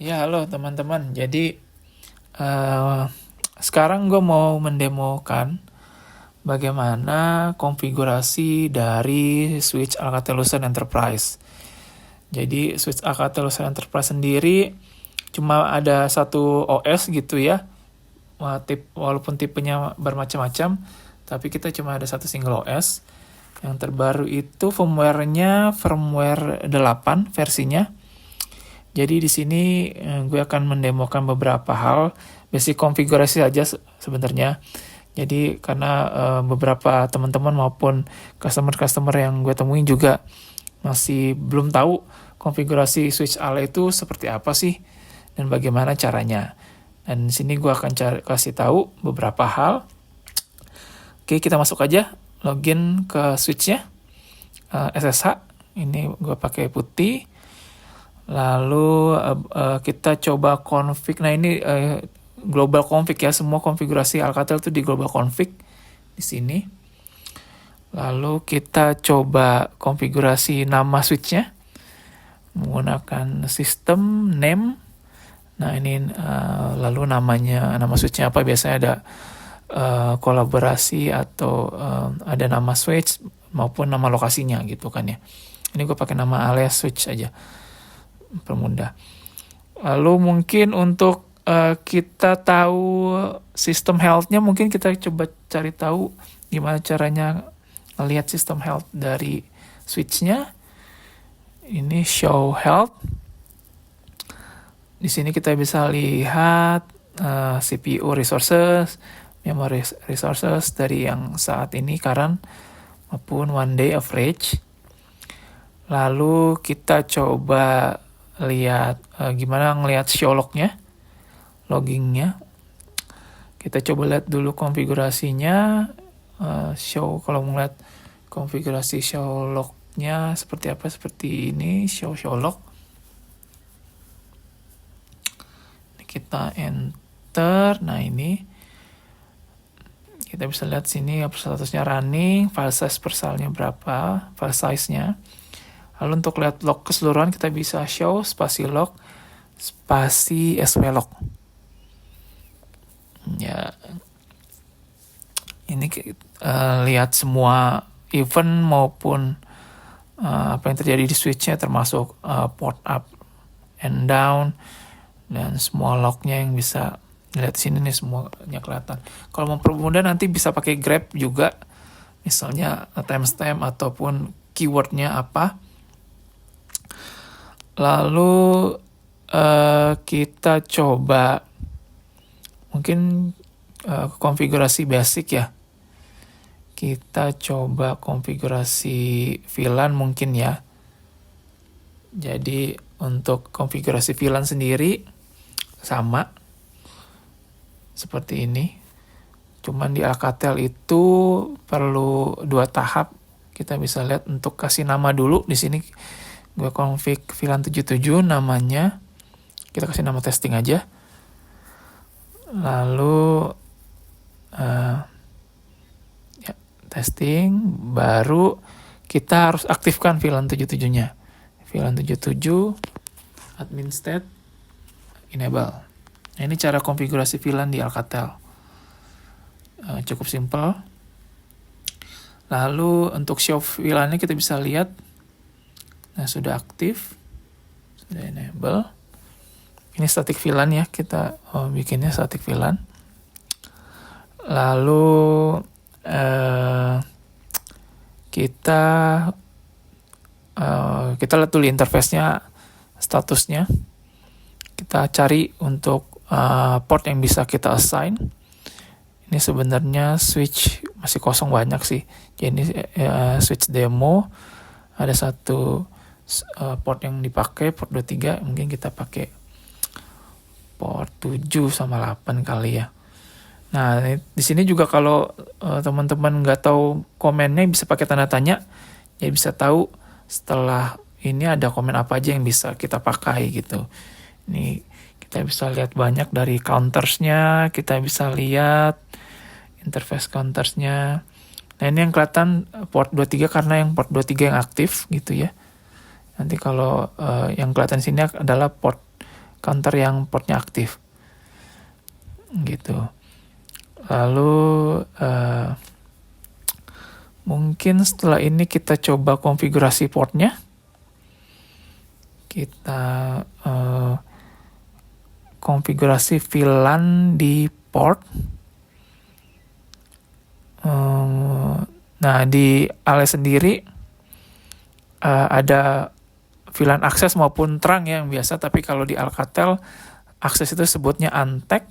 Ya, halo teman-teman. Jadi, eh, sekarang gue mau mendemokan bagaimana konfigurasi dari switch Alcatel-Lucent Enterprise. Jadi, switch Alcatel-Lucent Enterprise sendiri cuma ada satu OS gitu ya. Walaupun tipenya bermacam-macam, tapi kita cuma ada satu single OS. Yang terbaru itu firmware-nya firmware 8 versinya. Jadi di sini gue akan mendemokan beberapa hal, basic konfigurasi aja sebenarnya. Jadi karena beberapa teman-teman maupun customer-customer yang gue temuin juga masih belum tahu konfigurasi switch ALE itu seperti apa sih dan bagaimana caranya. Dan di sini gue akan kasih tahu beberapa hal. Oke, kita masuk aja, login ke switchnya, SSH. Ini gue pakai putih. Lalu kita coba config. Nah ini global config ya, semua konfigurasi Alcatel itu di global config di sini. Lalu kita coba konfigurasi nama switchnya menggunakan system name. Nah ini lalu nama switchnya apa? Biasanya ada kolaborasi atau ada nama switch maupun nama lokasinya gitu kan ya. Ini gue pakai nama alias switch aja, permudah. Lalu mungkin untuk kita tahu sistem health-nya, mungkin kita coba cari tahu gimana caranya lihat sistem health dari switch-nya. Ini show health. Di sini kita bisa lihat CPU resources, memory resources dari yang saat ini current maupun one day average. Lalu kita coba lihat gimana ngelihat show log-nya, loggingnya. Kita coba lihat dulu konfigurasinya, show. Kalau melihat konfigurasi show log-nya seperti apa, seperti ini, show log. Ini kita enter. Nah ini kita bisa lihat sini statusnya running, file size per filenya berapa, file size-nya. Lalu untuk lihat log keseluruhan kita bisa show spasi log spasi swlog. Ya, ini lihat semua event maupun apa yang terjadi di switch-nya, termasuk port up and down dan semua lognya yang bisa lihat sini nih, semuanya kelihatan. Kalau mau permudah nanti bisa pakai grab juga, misalnya timestamp ataupun keywordnya apa. Lalu kita coba mungkin konfigurasi basic ya. Kita coba konfigurasi VLAN mungkin ya. Jadi untuk konfigurasi VLAN sendiri sama seperti ini. Cuman di Alcatel itu perlu 2 tahap. Kita bisa lihat untuk kasih nama dulu. Di sini gue config VLAN 77 namanya, kita kasih nama testing aja. Lalu ya, testing, baru kita harus aktifkan VLAN 77 nya. VLAN 77 admin state enable. Nah, ini cara konfigurasi VLAN di Alcatel, cukup simple. Lalu untuk show VLAN-nya kita bisa lihat. Nah, sudah aktif, sudah enable. Ini static VLAN ya, kita bikinnya static VLAN. Lalu kita lihat dulu interface-nya, statusnya. Kita cari untuk port yang bisa kita assign. Ini sebenarnya switch masih kosong banyak sih. Jadi switch demo ada satu port yang dipakai, port 23, mungkin kita pakai port 7 sama 8 kali ya. Nah, di sini juga kalau teman-teman nggak tahu komennya bisa pakai tanda tanya, ya bisa tahu setelah ini ada komen apa aja yang bisa kita pakai gitu. Ini kita bisa lihat banyak dari countersnya, kita bisa lihat interface countersnya. Nah, ini yang kelihatan port 23 karena yang port 23 yang aktif gitu ya. Nanti kalau yang kelihatan sini adalah port counter yang portnya aktif gitu. Lalu mungkin setelah ini kita coba konfigurasi portnya. Kita konfigurasi VLAN di port. Nah, di ALE sendiri ada VLAN akses maupun terang yang biasa, tapi kalau di Alcatel akses itu sebutnya untag,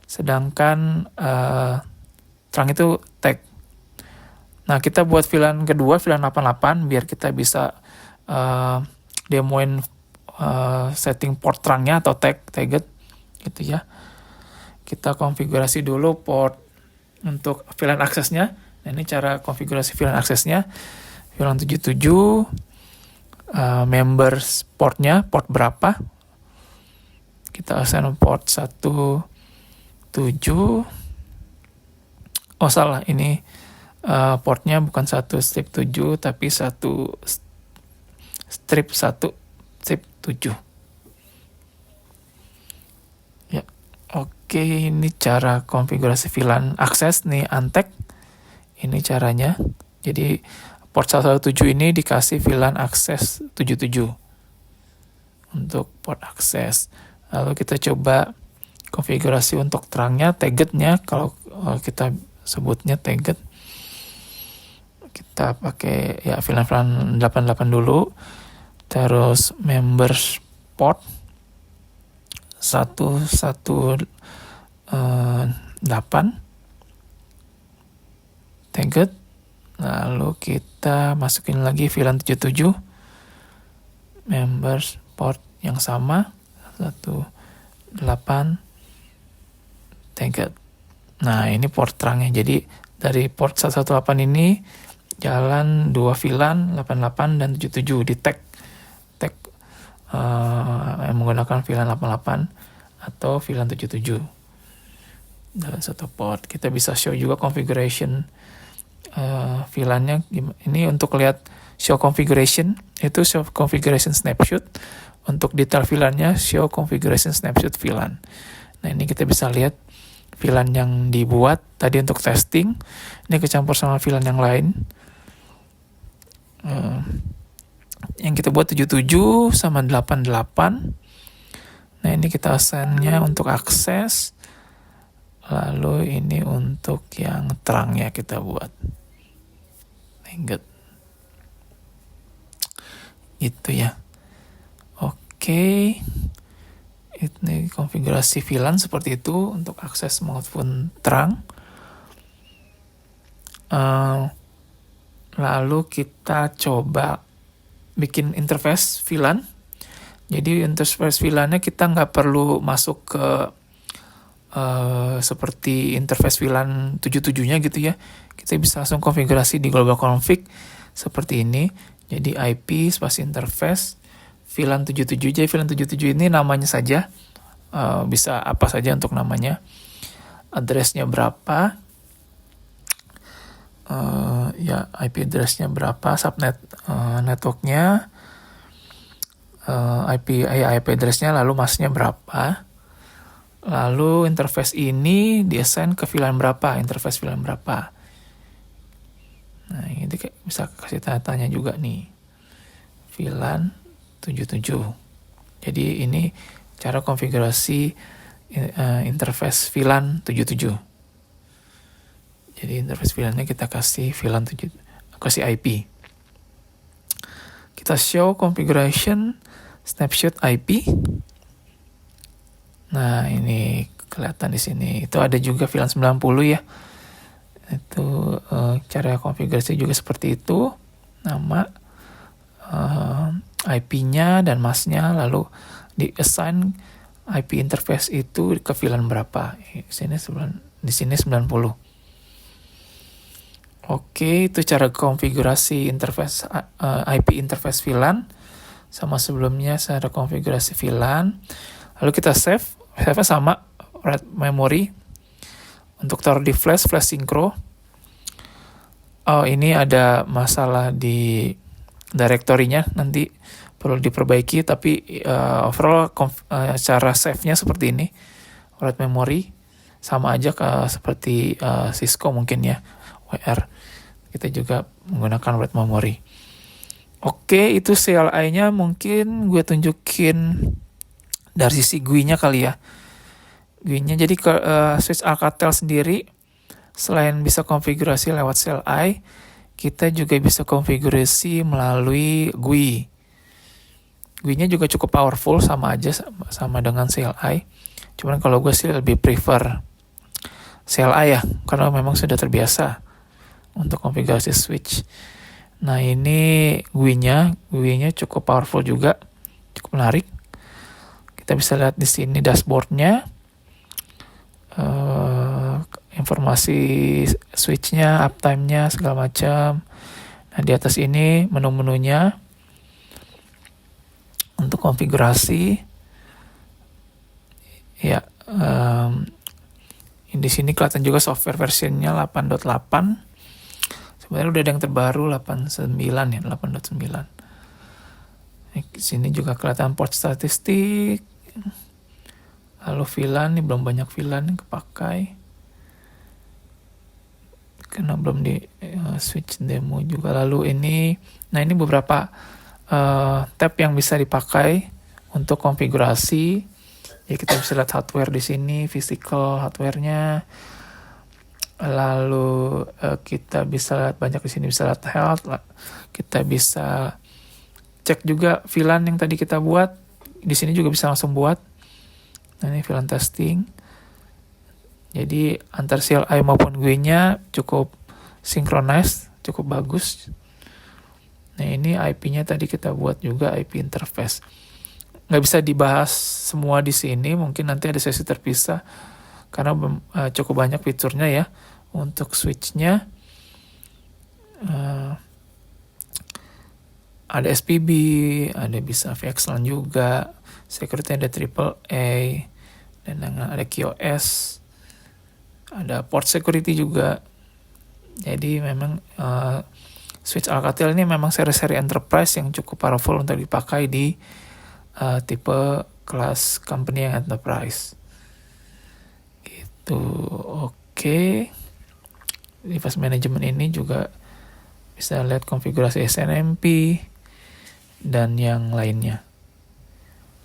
sedangkan terang itu tag. Nah, kita buat VLAN kedua, VLAN 88, biar kita bisa demoin setting port terangnya atau tagged gitu ya. Kita konfigurasi dulu port untuk VLAN aksesnya. Nah, ini cara konfigurasi VLAN aksesnya. VLAN 77, members portnya, port berapa. Kita assign port 17. Oh salah, ini portnya bukan 1 strip 7, tapi 1 strip 1 strip 7. Ya, oke, ini cara konfigurasi VLAN akses nih, untag. Ini caranya. Jadi port 117 ini dikasih VLAN akses 77 untuk port akses. Lalu kita coba konfigurasi untuk terangnya, taggednya, kalau kita sebutnya tagged. Kita pakai ya VLAN 88 dulu. Terus members port 118 tagged. Lalu kita masukin lagi VLAN 77 members port yang sama 18 tagged. Nah, ini port terangnya. Jadi dari port 118 ini jalan 2 VLAN 88 dan 77 di tag yang menggunakan VLAN 88 atau VLAN 77 dalam satu port. Kita bisa show juga configuration VLAN-nya. Ini untuk lihat show configuration, itu show configuration snapshot. Untuk detail VLAN-nya show configuration snapshot VLAN. Nah, ini kita bisa lihat VLAN yang dibuat tadi untuk testing, ini kecampur sama VLAN yang lain. Yang kita buat 77 sama 88. Nah, ini kita assign-nya untuk akses. Lalu ini untuk yang terangnya kita buat. Ingat. Gitu ya. Oke. Ini konfigurasi VLAN seperti itu untuk akses maupun terang. Lalu kita coba bikin interface VLAN. Jadi interface VLAN-nya kita nggak perlu masuk ke seperti interface VLAN 77-nya gitu ya. Kita bisa langsung konfigurasi di global config seperti ini. Jadi IP spasi interface VLAN 77. Jadi VLAN 77 ini namanya saja, bisa apa saja untuk namanya. Address-nya berapa, ya IP address-nya berapa, subnet network-nya, IP address-nya, lalu mask-nya berapa. Lalu interface ini di-assign ke VLAN berapa, interface VLAN berapa. Nah, ini bisa kasih tanya juga nih. VLAN 77. Jadi ini cara konfigurasi interface VLAN 77. Jadi interface VLAN-nya kita kasih VLAN 7, kasih IP. Kita show configuration snapshot IP. Nah, ini kelihatan di sini. Itu ada juga VLAN 90 ya. Itu cara konfigurasi juga seperti itu. Nama, IP-nya dan mask-nya, lalu di-assign IP interface itu ke VLAN berapa. Di sini 90. Oke, itu cara konfigurasi interface IP interface VLAN. Sama sebelumnya saya ada konfigurasi VLAN. Lalu kita save sama write memory. Untuk taruh di flash synchro. Oh, ini ada masalah di directory-nya. Nanti perlu diperbaiki, tapi overall cara save-nya seperti ini. Write memory sama aja seperti Cisco mungkin ya, WR. Kita juga menggunakan write memory. Oke, itu CLI-nya mungkin gue tunjukin dari sisi GUI-nya kali ya. GUI-nya jadi switch Alcatel sendiri selain bisa konfigurasi lewat CLI, kita juga bisa konfigurasi melalui GUI. GUI-nya juga cukup powerful, sama aja sama dengan CLI. Cuman kalau gue sih lebih prefer CLI ya, karena memang sudah terbiasa untuk konfigurasi switch. Nah ini GUI-nya cukup powerful juga, cukup menarik. Kita bisa lihat di sini dashboard-nya, informasi switch-nya, uptime-nya, segala macam. Nah di atas ini menu-menunya untuk konfigurasi. Ya, di sini kelihatan juga software versionnya 8.8. Sebenarnya udah ada yang terbaru 8.9 ya, 8.9. Di sini juga kelihatan port statistik. Lalu VLAN, ini belum banyak VLAN yang kepakai. Karena belum di switch demo juga. Lalu ini beberapa tab yang bisa dipakai untuk konfigurasi. Ya kita bisa lihat hardware di sini, physical hardware-nya. Lalu kita bisa lihat banyak di sini, bisa lihat health. Kita bisa cek juga VLAN yang tadi kita buat. Di sini juga bisa langsung buat. Nah ini VLAN testing. Jadi antar CLI maupun GUI-nya cukup synchronize, cukup bagus. Nah ini IP-nya tadi kita buat juga IP interface. Nggak bisa dibahas semua di sini, mungkin nanti ada sesi terpisah karena cukup banyak fiturnya ya. Untuk switch-nya ada SPB, ada bisa VXLAN juga, security ada AAA, dan ada QoS, ada port security juga. Jadi memang switch Alcatel ini memang seri-seri enterprise yang cukup powerful untuk dipakai di tipe kelas company yang enterprise. Gitu, oke. Device management ini juga bisa lihat konfigurasi SNMP dan yang lainnya.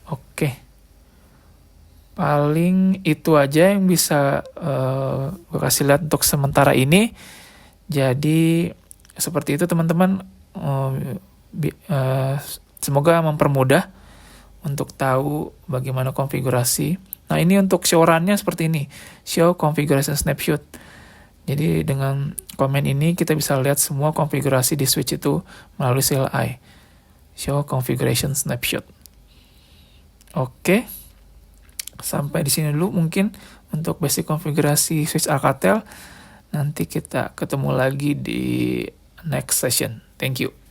Oke. Paling itu aja yang bisa gue kasih lihat untuk sementara ini. Jadi seperti itu teman-teman. Semoga mempermudah untuk tahu bagaimana konfigurasi. Nah ini untuk show run-nya seperti ini. Show configuration snapshot. Jadi dengan komen ini kita bisa lihat semua konfigurasi di switch itu melalui CLI. Show configuration snapshot. Oke. Sampai di sini dulu mungkin untuk basic konfigurasi switch Alcatel. Nanti kita ketemu lagi di next session. Thank you.